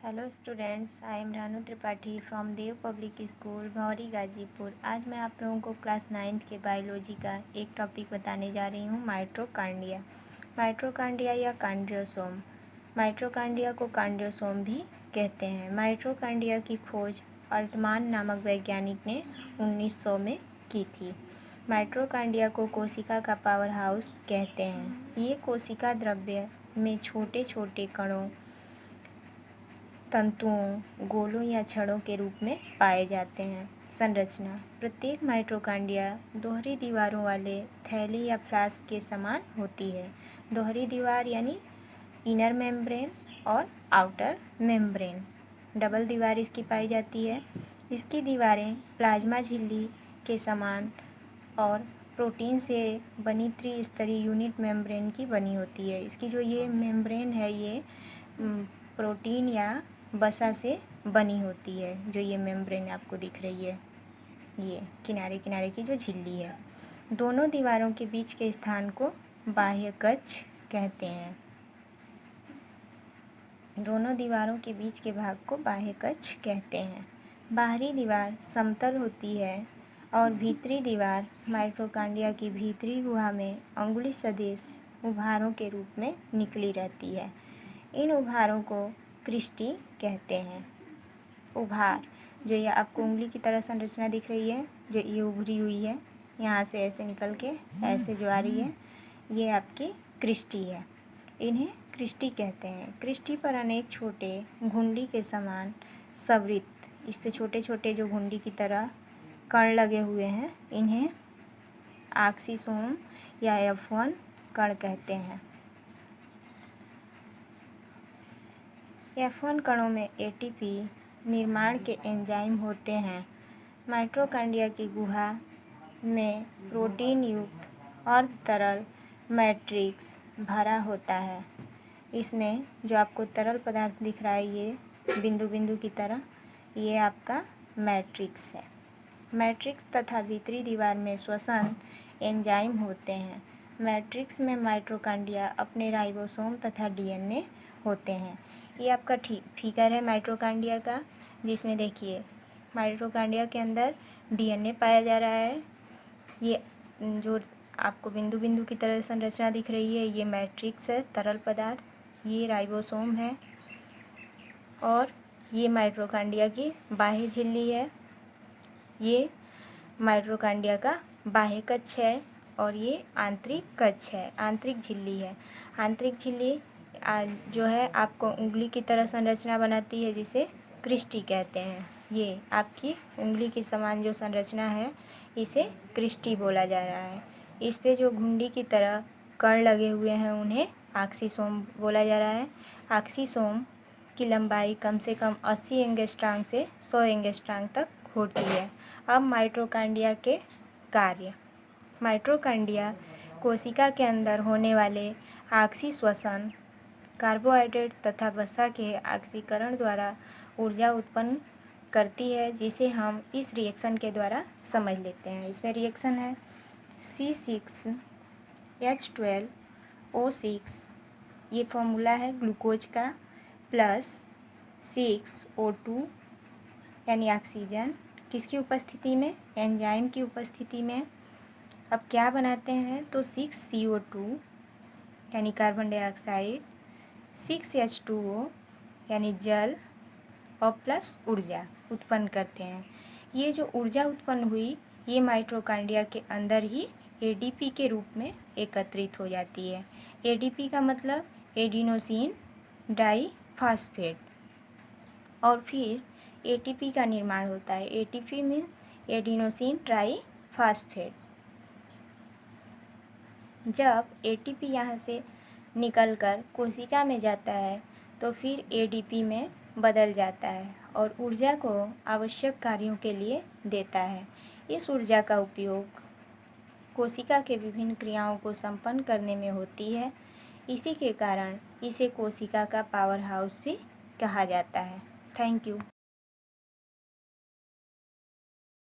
Hello students, I am Ranu Tripathi from Dev public school Bhauri Ghazipur. आज मैं आप लोगों को क्लास 9th के बायोलॉजी का एक टॉपिक बताने जा रही हूँ, माइटोकॉन्ड्रिया। माइटोकॉन्ड्रिया या कॉन्ड्रियोसोम। माइटोकॉन्ड्रिया को कॉन्ड्रियोसोम भी कहते हैं। माइटोकॉन्ड्रिया की खोज अल्टमान नामक वैज्ञानिक ने 1900 में की थी। माइटोकॉन्ड्रिया को कोशिका का पावर हाउस कहते हैं। ये कोशिका द्रव्य में छोटे छोटे कणों, तंतुओं, गोलों या छड़ों के रूप में पाए जाते हैं। संरचना: प्रत्येक माइटोकॉन्ड्रिया दोहरी दीवारों वाले थैली या फ्लास्क के समान होती है। दोहरी दीवार यानी इनर मेम्ब्रेन और आउटर मेम्ब्रेन। डबल दीवार इसकी पाई जाती है। इसकी दीवारें प्लाज्मा झिल्ली के समान और प्रोटीन से बनी त्रिस्तरीय यूनिट मेम्ब्रेन की बनी होती है। इसकी जो ये मेम्ब्रेन है ये प्रोटीन या वसा से बनी होती है। जो ये मेम्ब्रेन आपको दिख रही है, ये किनारे किनारे की जो झिल्ली है। दोनों दीवारों के बीच के स्थान को बाह्य कक्ष कहते हैं। दोनों दीवारों के बीच के भाग को बाह्य कक्ष कहते हैं। बाहरी दीवार समतल होती है और भीतरी दीवार माइटोकॉन्ड्रिया की भीतरी गुहा में अंगुली सदृश उभारों के रूप में निकली रहती है। इन उभारों को क्रिस्टी कहते हैं। उभार, जो ये आपको उंगली की तरह संरचना दिख रही है, जो ये उभरी हुई है, यहाँ से ऐसे निकल के ऐसे जो आ रही है, ये आपकी क्रिस्टी है। इन्हें क्रिस्टी कहते हैं। क्रिस्टी पर अनेक छोटे घुंडी के समान सवृत, इस पे छोटे छोटे जो घुंडी की तरह कण लगे हुए हैं, इन्हें आक्सीसोम या F1 कण कहते हैं। F1 कणों में ATP निर्माण के एंजाइम होते हैं। माइटोकॉन्ड्रिया की गुहा में प्रोटीन युक्त और तरल मैट्रिक्स भरा होता है। इसमें जो आपको तरल पदार्थ दिख रहा है, ये बिंदु बिंदु की तरह, ये आपका मैट्रिक्स है। मैट्रिक्स तथा भीतरी दीवार में श्वसन एंजाइम होते हैं। मैट्रिक्स में माइटोकॉन्ड्रिया अपने राइबोसोम तथा DNA होते हैं। ये आपका फिगर है माइटोकॉन्ड्रिया का, जिसमें देखिए माइटोकॉन्ड्रिया के अंदर DNA पाया जा रहा है। ये जो आपको बिंदु बिंदु की तरह संरचना दिख रही है, ये मैट्रिक्स है, तरल पदार्थ, ये राइबोसोम है और ये माइटोकॉन्ड्रिया की बाह्य झिल्ली है। ये माइटोकॉन्ड्रिया का बाह्य कक्ष है और ये आंतरिक कक्ष है, आंतरिक झिल्ली है। आंतरिक झिल्ली जो है आपको उंगली की तरह संरचना बनाती है, जिसे क्रिस्टी कहते हैं। ये आपकी उंगली के समान जो संरचना है, इसे क्रिस्टी बोला जा रहा है। इस पे जो घुंडी की तरह कण लगे हुए हैं, उन्हें आक्सीसोम बोला जा रहा है। आक्सीसोम की लंबाई कम से कम 80 एंगस्ट्रॉम से 100 एंगस्ट्रॉम तक होती है। अब माइटोकॉन्ड्रिया के कार्य। माइटोकॉन्ड्रिया कोशिका के अंदर होने वाले ऑक्सी श्वसन, कार्बोहाइड्रेट तथा वसा के ऑक्सीकरण द्वारा ऊर्जा उत्पन्न करती है, जिसे हम इस रिएक्शन के द्वारा समझ लेते हैं। इसमें रिएक्शन है C6H12O6, ये फॉर्मूला है ग्लूकोज का, प्लस 6O2 यानी ऑक्सीजन, किसकी उपस्थिति में? एंजाइम की उपस्थिति में। अब क्या बनाते हैं? तो 6CO2 यानी कार्बन डाइऑक्साइड, 6H2O यानी जल और प्लस ऊर्जा उत्पन्न करते हैं। ये जो ऊर्जा उत्पन्न हुई, ये माइटोकॉन्ड्रिया के अंदर ही ADP के रूप में एकत्रित हो जाती है। ADP का मतलब एडिनोसिन डाइफॉस्फेट, और फिर ATP का निर्माण होता है। ATP में एडिनोसिन ट्राइफॉस्फेट। जब ATP यहाँ से निकलकर कोशिका में जाता है, तो फिर ADP में बदल जाता है और ऊर्जा को आवश्यक कार्यों के लिए देता है। इस ऊर्जा का उपयोग कोशिका के विभिन्न क्रियाओं को संपन्न करने में होती है। इसी के कारण इसे कोशिका का पावर हाउस भी कहा जाता है। Thank you.